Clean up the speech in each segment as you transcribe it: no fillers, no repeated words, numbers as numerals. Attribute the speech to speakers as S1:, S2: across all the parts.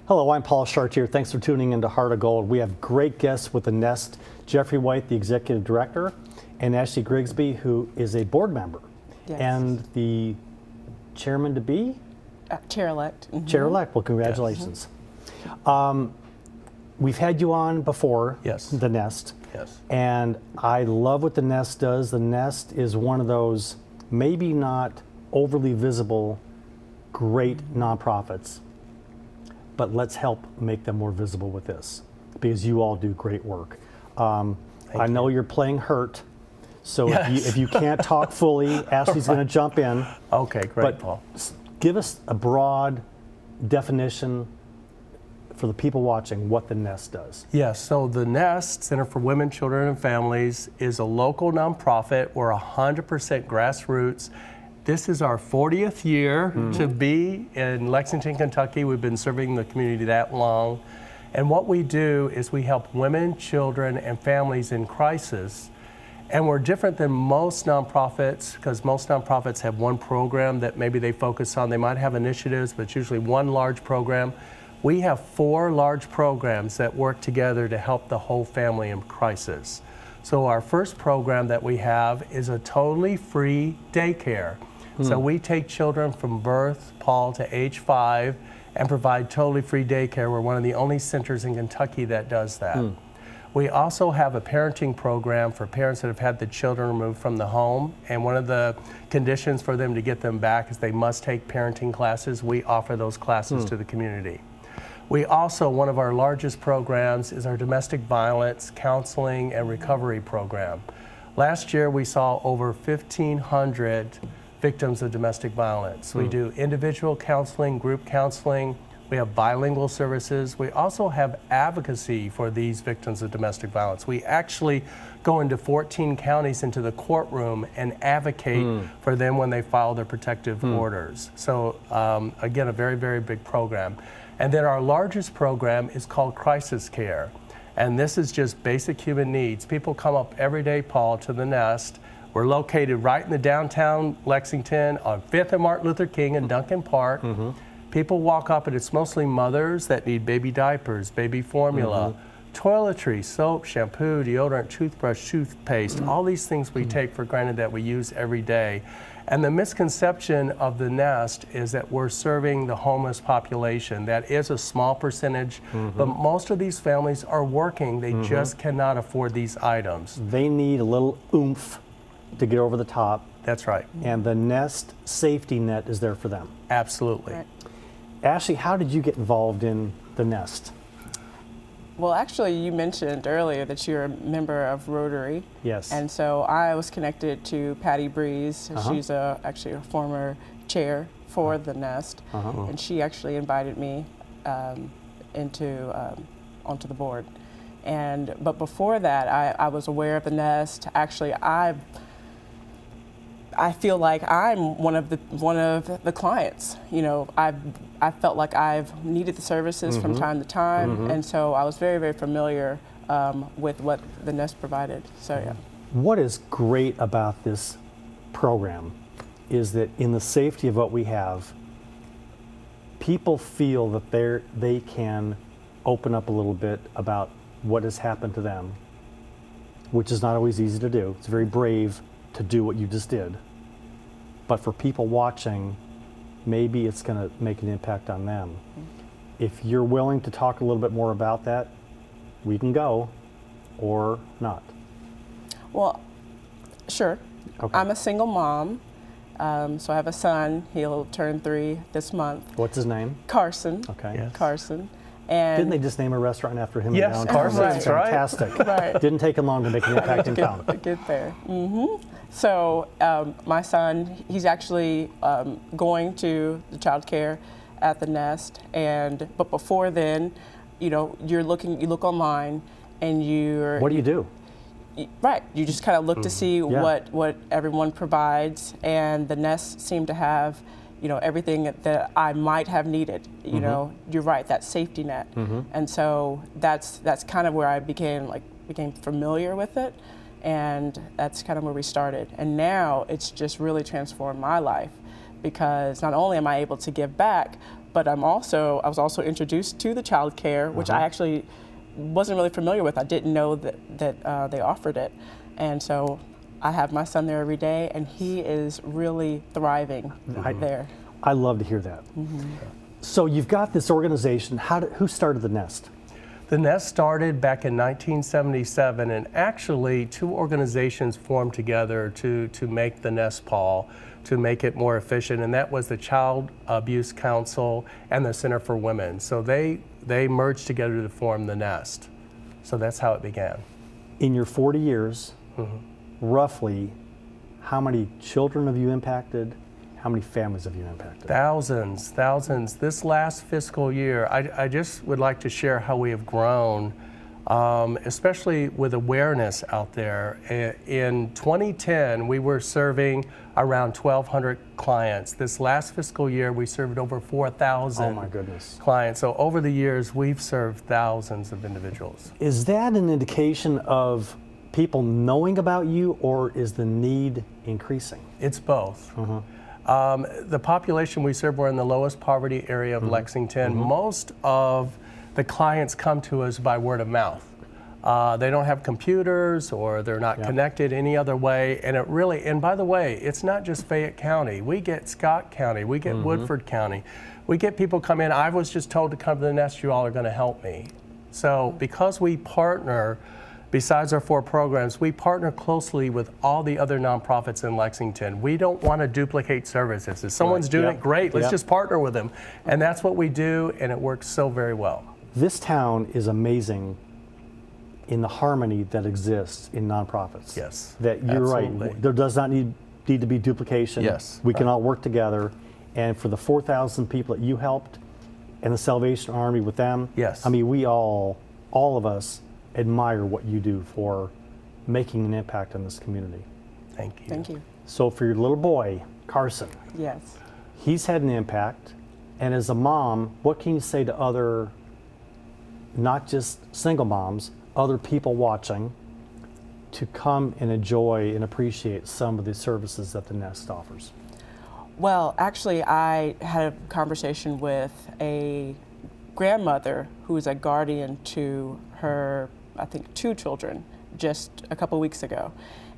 S1: Hello, I'm Paul Chartier. Thanks for tuning into Heart of Gold. We have great guests with the Nest, Jeffrey White, the Executive Director, and Ashley Grigsby, who is a board member. Yes. And the chairman-to-be?
S2: Chair-elect.
S1: Mm-hmm. Chair-elect. Well, congratulations. Yes. We've had you on before,
S3: yes.
S1: The Nest.
S3: Yes.
S1: And I love what the Nest does. The Nest is one of those maybe not overly visible, great nonprofits, but let's help make them more visible with this, because you all do great work. I know you're playing hurt, so
S3: yes.
S1: if you can't talk fully, Ashley's going to jump in.
S3: Okay, great,
S1: but
S3: Paul.
S1: Give us a broad definition for the people watching what the Nest does.
S3: Yes, so the Nest, Center for Women, Children, and Families, is a local nonprofit. We're 100% grassroots. This is our 40th year to be in Lexington, Kentucky. We've been serving the community that long. And what we do is we help women, children, and families in crisis. And we're different than most nonprofits, because most nonprofits have one program that maybe they focus on. They might have initiatives, but it's usually one large program. We have 4 large programs that work together to help the whole family in crisis. So our first program that we have is a totally free daycare. So we take children from birth, Paul, to age 5 and provide totally free daycare. We're one of the only centers in Kentucky that does that. We also have a parenting program for parents that have had the children removed from the home. And one of the conditions for them to get them back is they must take parenting classes. We offer those classes to the community. We also, one of our largest programs is our domestic violence counseling and recovery program. Last year we saw over 1,500 victims of domestic violence. We do individual counseling, group counseling. We have bilingual services. We also have advocacy for these victims of domestic violence. We actually go into 14 counties into the courtroom and advocate for them when they file their protective orders. So again, a very, very big program. And then our largest program is called Crisis Care. And this is just basic human needs. People come up every day, Paul, to the Nest. We're located right in the downtown Lexington on 5th and Martin Luther King and Duncan Park. People walk up, and it's mostly mothers that need baby diapers, baby formula, toiletries, soap, shampoo, deodorant, toothbrush, toothpaste, all these things we take for granted that we use every day. And the misconception of the Nest is that we're serving the homeless population. That is a small percentage, but most of these families are working. They just cannot afford these items.
S1: They need a little oomph to get over the top.
S3: That's right.
S1: And the Nest safety net is there for them.
S3: Absolutely.
S2: Right.
S1: Ashley, how did you get involved in the Nest?
S2: Well, actually, you mentioned earlier that you're a member of Rotary.
S1: Yes.
S2: And so I was connected to Patty Breeze. She's actually a former chair for the Nest. And she actually invited me onto the board. But before that, I was aware of the Nest. Actually, I feel like I'm one of the clients. You know, I felt like I've needed the services from time to time, and so I was very, very familiar with what the Nest provided. So yeah.
S1: What is great about this program is that in the safety of what we have, people feel that they can open up a little bit about what has happened to them, which is not always easy to do. It's very brave to do what you just did. But for people watching, maybe it's going to make an impact on them. If you're willing to talk a little bit more about that, we can go, or not.
S2: Well, sure.
S1: Okay.
S2: I'm a single mom, so I have a son. He'll turn 3 this month.
S1: What's his name?
S2: Carson.
S1: Okay.
S3: Yes.
S2: Carson. And
S1: Didn't they just name a restaurant after him?
S3: Yes,
S1: in
S3: Carson,
S1: downtown?
S3: that's right.
S1: Fantastic.
S2: Right.
S1: Didn't take him long to make an impact in town.
S2: Get there. So my son, he's actually going to the child care at the Nest, but before then, you know, you look online, and
S1: What do you do?
S2: Right, you just kind of look to see what everyone provides, and the Nest seemed to have, you know, everything that I might have needed. You know, you're right, that safety net, and so that's kind of where I became familiar with it, and that's kind of where we started. And now it's just really transformed my life, because not only am I able to give back, but I was also introduced to the child care, which I actually wasn't really familiar with. I didn't know that they offered it. And so I have my son there every day, and he is really thriving there.
S1: I love to hear that. So you've got this organization. Who started the Nest?
S3: The Nest started back in 1977, and actually 2 organizations formed together to make the Nest, Paul, to make it more efficient, and that was the Child Abuse Council and the Center for Women. So they merged together to form the Nest. So that's how it began.
S1: In your 40 years, roughly, how many children have you impacted? How many families have you impacted?
S3: Thousands. This last fiscal year, I just would like to share how we have grown, especially with awareness out there. In 2010, we were serving around 1,200 clients. This last fiscal year, we served over 4,000
S1: Oh my goodness.
S3: clients. So over the years, we've served thousands of individuals.
S1: Is that an indication of people knowing about you, or is the need increasing?
S3: It's both. The population we serve, we're in the lowest poverty area of Lexington. Most of the clients come to us by word of mouth. They don't have computers, or they're not connected any other way. And it really, and by the way, it's not just Fayette County. We get Scott County, we get Woodford County. We get people come in, I was just told to come to the Nest, you all are gonna help me. So because we partner, besides our 4 programs, we partner closely with all the other nonprofits in Lexington. We don't want to duplicate services. If someone's doing it, great, let's just partner with them. And that's what we do, and it works so very well.
S1: This town is amazing in the harmony that exists in nonprofits.
S3: Yes,
S1: That you're
S3: absolutely.
S1: right. There does not need to be duplication.
S3: Yes,
S1: We can all work together. And for the 4,000 people that you helped and the Salvation Army with them,
S3: Yes.
S1: I mean, we all of us admire what you do for making an impact on this community.
S3: Thank you.
S2: Thank you.
S1: So for your little boy, Carson,
S2: Yes.
S1: he's had an impact. And as a mom, what can you say to other, not just single moms, other people watching, to come and enjoy and appreciate some of the services that the Nest offers?
S2: Well, actually, I had a conversation with a grandmother who is a guardian to her, I think, 2 children just a couple weeks ago.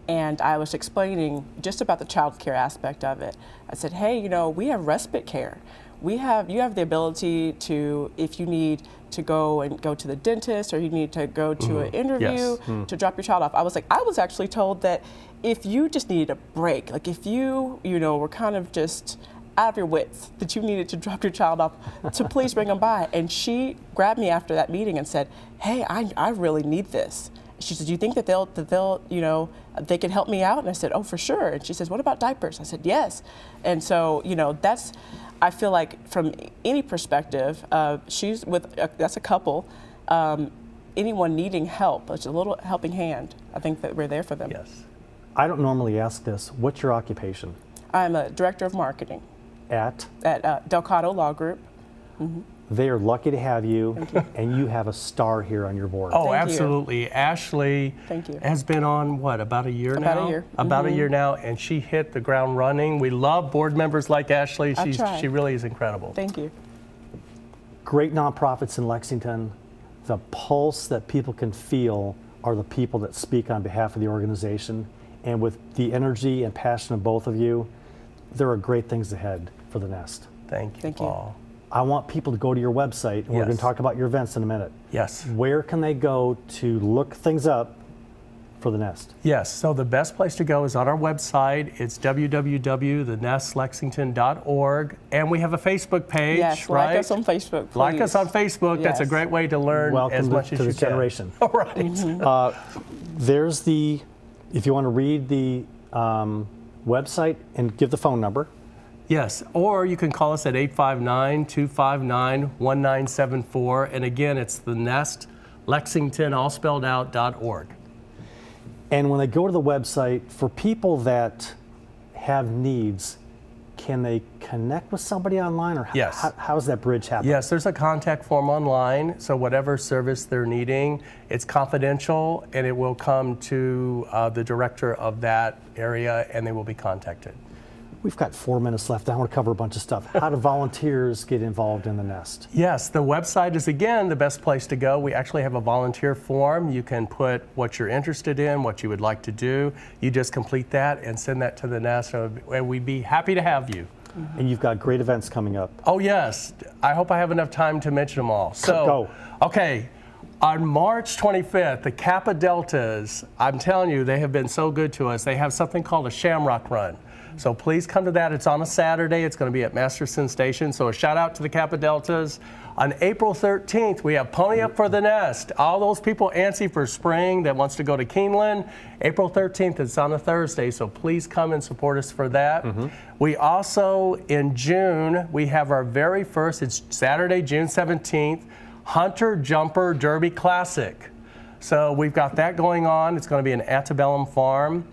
S2: And I was explaining just about the child care aspect of it. I said, hey, we have respite care. You have the ability to, if you need to go to the dentist, or you need to go to an interview, to drop your child off. I was actually told that if you just needed a break, like if you, were kind of just out of your wits, that you needed to drop your child off, to please bring them by. And she grabbed me after that meeting and said, hey, I really need this. She said, do you think that they'll, they can help me out? And I said, oh, for sure. And she says, what about diapers? I said, yes. And so, I feel like from any perspective, she's with, that's a couple, anyone needing help, it's a little helping hand. I think that we're there for them.
S3: Yes.
S1: I don't normally ask this. What's your occupation?
S2: I'm a director of marketing
S1: At
S2: Delgado Law Group.
S1: They are lucky to have you,
S2: Thank you.
S1: and you have a star here on your board.
S3: Oh,
S2: Thank you.
S3: absolutely. Ashley
S2: Thank you.
S3: has been on, what, about a year now?
S2: About a year.
S3: About a year now, and she hit the ground running. We love board members like Ashley.
S2: I try.
S3: She really is incredible.
S2: Thank you.
S1: Great nonprofits in Lexington. The pulse that people can feel are the people that speak on behalf of the organization. And with the energy and passion of both of you, there are great things ahead for the Nest.
S3: Thank you,
S2: Thank you.
S3: Paul.
S1: I want people to go to your website, and we're going
S3: Yes.
S1: to talk about your events in a minute.
S3: Yes.
S1: Where can they go to look things up for the Nest?
S3: Yes, so the best place to go is on our website. It's www.thenestlexington.org, and we have a Facebook page,
S2: Yes,
S3: right?
S2: like us on Facebook, please.
S3: Like us on Facebook. That's a
S2: Yes.
S3: great way to learn
S1: Welcome
S3: as much
S1: to
S3: as
S1: this
S3: you can.
S1: generation.
S3: All right.
S1: There's the, if you want to read the website and give the phone number.
S3: Yes, or you can call us at 859-259-1974, and again, it's the Nest Lexington, all spelled out, .org.
S1: And when they go to the website, for people that have needs, can they connect with somebody online, or
S3: Yes.
S1: how does that bridge happen?
S3: Yes, there's a contact form online, so whatever service they're needing, it's confidential, and it will come to the director of that area, and they will be contacted.
S1: We've got 4 minutes left. I want to cover a bunch of stuff. How do volunteers get involved in the nest?
S3: Yes, the website is, again, the best place to go. We actually have a volunteer form. You can put what you're interested in, what you would like to do. You just complete that and send that to the nest, and we'd be happy to have you.
S1: And you've got great events coming up.
S3: Oh, yes. I hope I have enough time to mention them all. So,
S1: Go.
S3: Okay. On March 25th, the Kappa Deltas, I'm telling you, they have been so good to us. They have something called a Shamrock Run. So please come to that. It's on a Saturday. It's going to be at Masterson Station. So a shout out to the Kappa Deltas. On April 13th, we have Pony Up for the Nest. All those people antsy for spring that wants to go to Keeneland, April 13th, it's on a Thursday. So please come and support us for that. We also, in June, we have our very first, it's Saturday, June 17th, Hunter Jumper Derby Classic. So we've got that going on. It's going to be an antebellum farm.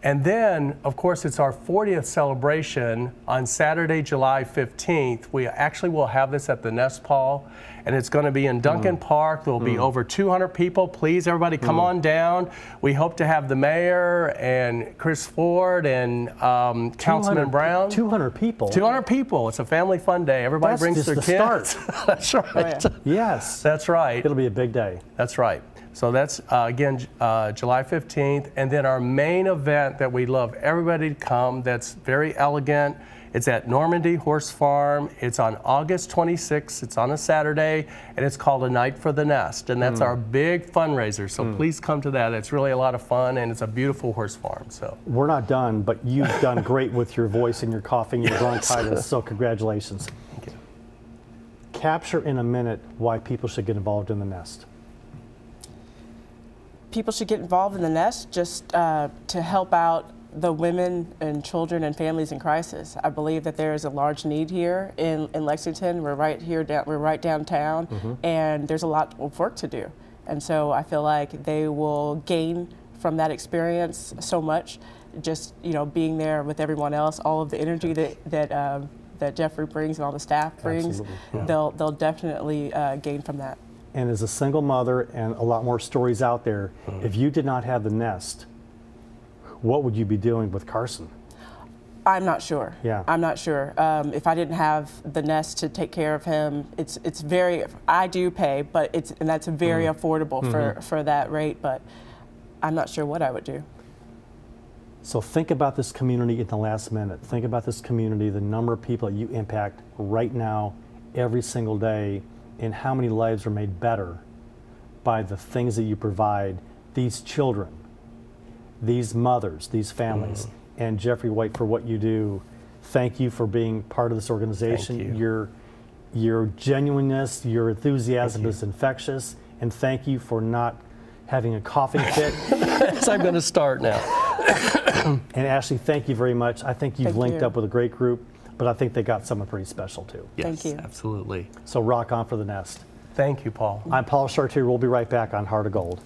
S3: And then, of course, it's our 40th celebration on Saturday, July 15th. We actually will have this at the Nest Paul, and it's going to be in Duncan Park. There will be over 200 people. Please, everybody, come on down. We hope to have the mayor and Chris Ford and Councilman Brown.
S1: 200 people?
S3: 200 people. It's a family fun day. Everybody
S1: That's
S3: brings
S1: just
S3: their
S1: the
S3: kids.
S1: start.
S3: That's right.
S2: Oh, yeah.
S1: Yes.
S3: That's right.
S1: It'll be a big day.
S3: That's right. So that's, again, July 15th. And then our main event that we'd love everybody to come, that's very elegant. It's at Normandy Horse Farm. It's on August 26th. It's on a Saturday, and it's called A Night for the Nest. And that's our big fundraiser. So please come to that. It's really a lot of fun, and it's a beautiful horse farm. So
S1: We're not done, but you've done great with your voice and your coughing, your bronchitis, so congratulations.
S3: Thank you.
S1: Capture in a minute why people should get involved in the nest.
S2: People should get involved in the nest just to help out the women and children and families in crisis. I believe that there is a large need here in Lexington. We're right here, we're right downtown, and there's a lot of work to do. And so I feel like they will gain from that experience so much, just being there with everyone else, all of the energy that Jeffrey brings and all the staff brings.
S1: Absolutely, yeah.
S2: They'll definitely gain from that.
S1: And as a single mother, and a lot more stories out there, if you did not have the nest, what would you be doing with Carson?
S2: I'm not sure.
S1: Yeah.
S2: I'm not sure. If I didn't have the nest to take care of him, it's very, I do pay, but that's very affordable for that rate, but I'm not sure what I would do.
S1: So think about this community in the last minute. Think about this community, the number of people that you impact right now, every single day, and how many lives are made better by the things that you provide these children, these mothers, these families. And Jeffrey White, for what you do, thank you for being part of this organization.
S3: Thank you.
S1: Your genuineness, your enthusiasm is infectious, and thank you for not having a coughing fit.
S3: So I'm going to start now.
S1: And Ashley, thank you very much. I think you've
S2: Thank
S1: linked
S2: you.
S1: up with a great group, but I think they got someone pretty special too.
S3: Yes,
S2: Thank you.
S3: Absolutely.
S1: So rock on for the nest.
S3: Thank you, Paul.
S1: I'm Paul Chartier. We'll be right back on Heart of Gold.